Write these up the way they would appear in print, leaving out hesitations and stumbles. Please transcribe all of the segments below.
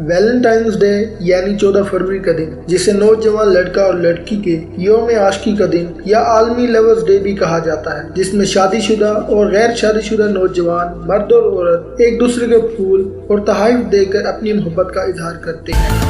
Valentines day یعنی 14 فروری کا دن، جسے نوجوان لڑکا اور لڑکی کے یوم عاشقی کا دن یا عالمی لورز ڈے بھی کہا جاتا ہے، جس میں شادی شدہ اور غیر شادی شدہ نوجوان مرد اور عورت ایک دوسرے کو پھول اور تحائف دے کر اپنی محبت کا اظہار کرتے ہیں۔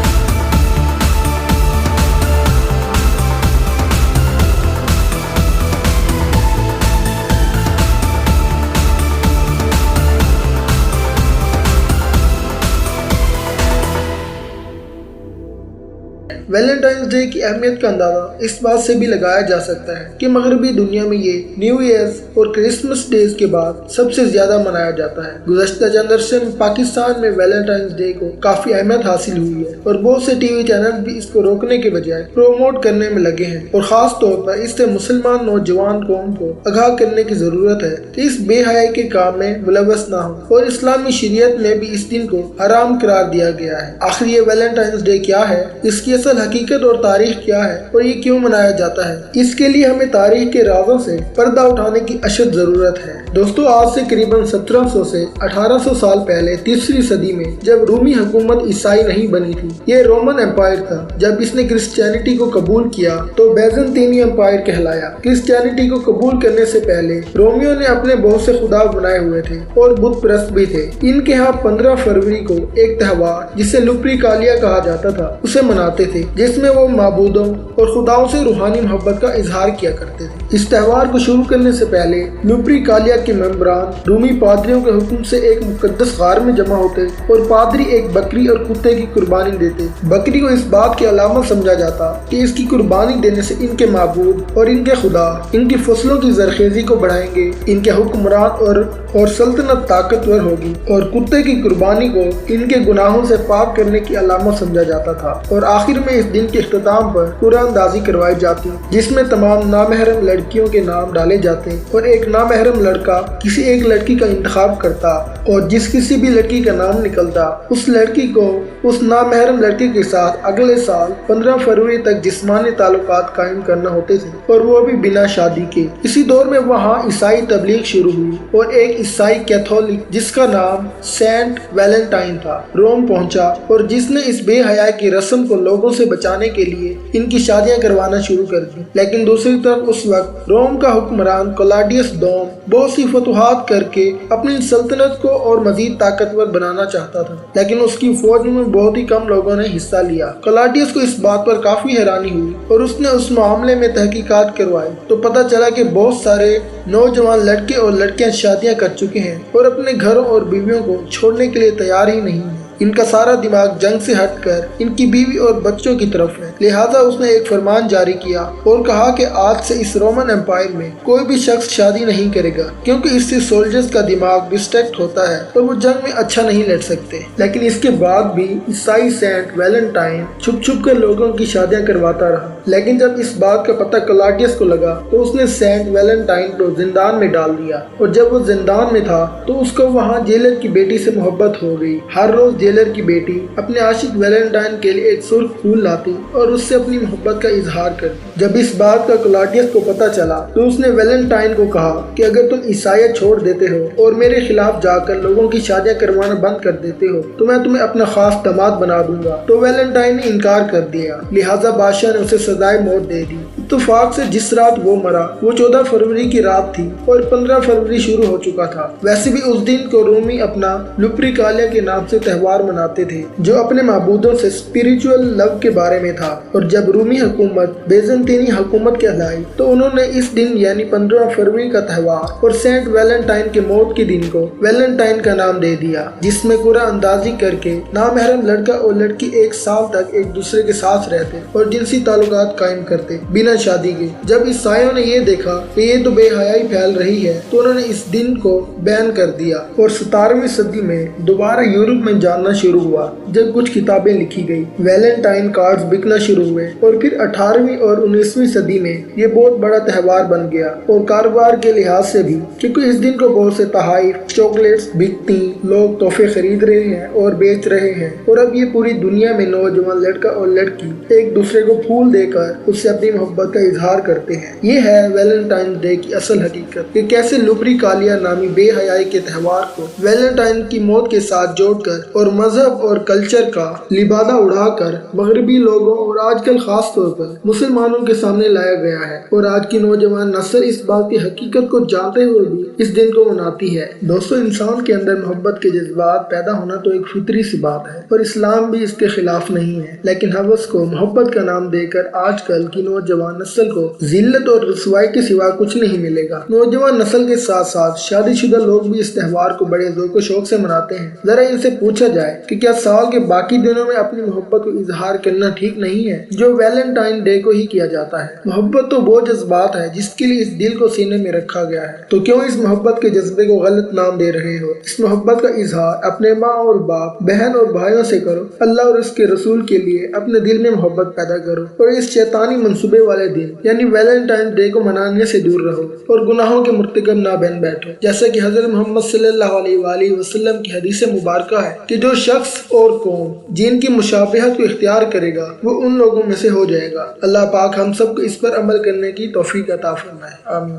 ویلنٹائنس ڈے کی اہمیت کا اندازہ اس بات سے بھی لگایا جا سکتا ہے کہ مغربی دنیا میں یہ نیو ایئرز اور کرسمس ڈیز کے بعد سب سے زیادہ منایا جاتا ہے۔ گزشتہ چند عرصے میں پاکستان میں ویلنٹائنس ڈے کو کافی اہمیت حاصل ہوئی ہے اور بہت سے ٹی وی چینل بھی اس کو روکنے کے بجائے پروموٹ کرنے میں لگے ہیں، اور خاص طور پر اس سے مسلمان نوجوان قوم کو آگاہ کرنے کی ضرورت ہے کہ اس بے حیائی کے کام میں ملوث نہ ہو، اور اسلامی شریعت میں بھی اس دن کو حرام قرار دیا گیا ہے۔ آخر یہ ویلنٹائنس ڈے کیا ہے، اس کی اصل حقیقت اور تاریخ کیا ہے، اور یہ کیوں منایا جاتا ہے؟ اس کے لیے ہمیں تاریخ کے رازوں سے پردہ اٹھانے کی اشد ضرورت ہے۔ دوستو، آج سے قریباً 1700 سے 1800 سال پہلے تیسری صدی میں جب رومی حکومت عیسائی نہیں بنی تھی، یہ رومن امپائر تھا۔ جب اس نے کرسچینٹی کو قبول کیا تو بیزنطینی امپائر کہلایا۔ کرسچینٹی کو قبول کرنے سے پہلے رومیوں نے اپنے بہت سے خدا بنائے ہوئے تھے اور بت پرست بھی تھے۔ ان کے ہاں 15 فروری کو ایک تہوار جسے لوپریکالیا کہا جاتا تھا اسے مناتے تھے، جس میں وہ معبودوں اور خداؤں سے روحانی محبت کا اظہار کیا کرتے تھے۔ اس تہوار کو شروع کرنے سے پہلے لوپریکالیا کے ممبران رومی پادریوں کے حکم سے ایک مقدس غار میں جمع ہوتے اور پادری ایک بکری اور کتے کی قربانی دیتے۔ بکری کو اس بات کی علامت سمجھا جاتا کہ اس کی قربانی دینے سے ان کے معبود اور ان کے خدا ان کی فصلوں کی زرخیزی کو بڑھائیں گے، ان کے حکمران اور سلطنت طاقتور ہوگی، اور کتے کی قربانی کو ان کے گناہوں سے پاک کرنے کی علامت سمجھا جاتا تھا۔ اور آخر میں اس دن کے اختتام پر قرآن اندازی کروائی جاتی، جس میں تمام نامحرم لڑکیوں کے نام ڈالے جاتے اور ایک نامحرم لڑکا کسی ایک لڑکی کا انتخاب کرتا، اور جس کسی بھی لڑکی کا نام نکلتا اس لڑکی کو اس نامحرم لڑکی کے ساتھ اگلے سال 15 فروری تک جسمانی تعلقات قائم کرنا ہوتے تھے، اور وہ بھی بنا شادی کے۔ اسی دور میں وہاں عیسائی تبلیغ شروع ہوئی، اور ایک عیسائی کیتھولک جس کا نام سینٹ ویلنٹائن تھا روم پہنچا، اور جس نے اس بے حیائی کی رسم کو لوگوں سے بچانے کے لیے ان کی شادیاں کروانا شروع کر دی۔ لیکن دوسری طرف اس وقت روم کا حکمران کلاڈیس دوم بہت سی فتوحات کر کے اپنی سلطنت کو اور مزید طاقتور بنانا چاہتا تھا، لیکن اس کی فوج میں بہت ہی کم لوگوں نے حصہ لیا۔ کلاڈیس کو اس بات پر کافی حیرانی ہوئی، اور اس نے اس معاملے میں تحقیقات کروائی تو پتہ چلا کہ بہت سارے نوجوان لڑکے اور لڑکیاں شادیاں کر چکے ہیں اور اپنے گھروں اور بیویوں کو چھوڑنے کے لیے تیار ہی نہیں ہیں۔ ان کا سارا دماغ جنگ سے ہٹ کر ان کی بیوی اور بچوں کی طرف ہے۔ لہٰذا اس نے ایک فرمان جاری کیا اور کہا کہ آج سے اس رومن امپائر میں کوئی بھی شخص شادی نہیں کرے گا، کیونکہ اس سے سولجرز کا دماغ ڈسٹریکٹ ہوتا ہے اور وہ جنگ میں اچھا نہیں لڑ سکتے۔ لیکن اس کے بعد بھی عیسائی سینٹ ویلنٹائن چھپ چھپ کر لوگوں کی شادیاں کرواتا رہا۔ لیکن جب اس بات کا پتہ کلاڈیس کو لگا تو اس نے سینٹ ویلنٹائن کو زندان میں ڈال دیا، اور جب وہ زندان میں تھا تو اس کو وہاں جیلر کی بیٹی سے محبت ہو گئی۔ ہر روز جیلر کی بیٹی اپنے عاشق ویلنٹائن کے لیے ایک سرخ پھول لاتی اور اس سے اپنی محبت کا اظہار کرتی۔ جب اس بات کا کلاڈیس کو پتہ چلا تو اس نے ویلنٹائن کو کہا کہ اگر تم عیسائیت چھوڑ دیتے ہو اور میرے خلاف جا کر لوگوں کی شادیاں کروانا بند کر دیتے ہو تو میں تمہیں اپنا خاص داماد بنا دوں گا۔ تو ویلنٹائن نے انکار کر دیا، لہٰذا بادشاہ نے اسے سزائے موت دے دی۔ اتفاق سے جس رات وہ مرا وہ 14 فروری کی رات تھی، اور 15 فروری شروع ہو چکا تھا۔ ویسے بھی اس دن کو رومی اپنا لوپریکالیا کے نام سے تہوار مناتے تھے، جو اپنے معبودوں سے اسپریچول لو کے بارے میں تھا۔ اور جب رومی حکومت بیزنطینی حکومت کہلائی تو انہوں نے اس دن یعنی 15 فروری کا تہوار اور سینٹ ویلنٹائن کے موت کے دن کو ویلنٹائن کا نام دے دیا، جس میں قرعہ اندازی کر کے نامحرم لڑکا اور لڑکی ایک سال تک ایک دوسرے کے ساتھ رہتے اور جنسی تعلقات قائم کرتے بنا شادی کے۔ جب عیسائیوں نے یہ دیکھا کہ یہ تو بے حیائی پھیل رہی ہے تو انہوں نے اس دن کو بین کر دیا، اور 17ویں صدی میں دوبارہ یورپ میں جاننا شروع ہوا جب کچھ کتابیں لکھی گئی، ویلنٹائن کارڈز بکنا شروع ہوئے، اور پھر 18ویں اور 19ویں صدی میں یہ بہت بڑا تہوار بن گیا، اور کاروبار کے لحاظ سے بھی، کیونکہ اس دن کو بہت سے تحائف چاکلیٹس بکتی، لوگ تحفے خرید رہے ہیں اور بیچ رہے ہیں، اور اب یہ پوری دنیا میں نوجوان لڑکا اور لڑکی ایک دوسرے کو پھول دے کر اس سے اپنی محبت کا اظہار کرتے ہیں۔ یہ ہے ویلنٹائن ڈے کی اصل حقیقت کہ کیسے لوپریکالیا نامی بے حیائی کے تہوار کو ویلنٹائن کی موت کے ساتھ جوڑ کر اور مذہب اور کلچر کا لبادہ اڑا کر مغربی لوگوں اور آج کل خاص طور پر مسلمانوں کے سامنے لایا گیا ہے، اور آج کی نوجوان نسل اس بات کی حقیقت کو جانتے ہوئے بھی اس دن کو مناتی ہے۔ دوستو، انسان کے اندر محبت کے جذبات پیدا ہونا تو ایک فطری سی بات ہے، اور اسلام بھی اس کے خلاف نہیں ہے، لیکن ہوس کو محبت کا نام دے کر آج کل کی نوجوان نسل کو ذلت اور رسوائی کے سوا کچھ نہیں ملے گا۔ نوجوان نسل کے ساتھ ساتھ شادی شدہ لوگ بھی اس تہوار کو بڑے ذوق و شوق سے مناتے ہیں۔ ذرا ان سے پوچھا جائے کہ کیا سال کے باقی دنوں میں اپنی محبت کو اظہار کرنا ٹھیک نہیں ہے جو ویلنٹائن ڈے کو ہی کیا جاتا ہے؟ محبت تو وہ جذبات ہے جس کے لیے اس دل کو سینے میں رکھا گیا ہے، تو کیوں اس محبت کے جذبے کو غلط نام دے رہے ہو؟ اس محبت کا اظہار اپنے ماں اور باپ، بہن اور بھائیوں سے کرو، اللہ اور اس کے رسول کے لیے اپنے دل میں محبت پیدا کرو، اور اس شیطانی منصوبے والے دن یعنی ویلنٹائن ڈے کو منانے سے دور رہو اور گناہوں کے مرتکب نہ بن بیٹھو۔ جیسا کہ حضرت محمد صلی اللہ علیہ وآلہ وسلم کی حدیث مبارکہ ہے کہ جو شخص اور قوم جن کی مشابہت کو اختیار کرے گا وہ ان لوگوں میں سے ہو جائے گا۔ اللہ پاک ہم سب کو اس پر عمل کرنے کی توفیق عطا فرمائے، آمین۔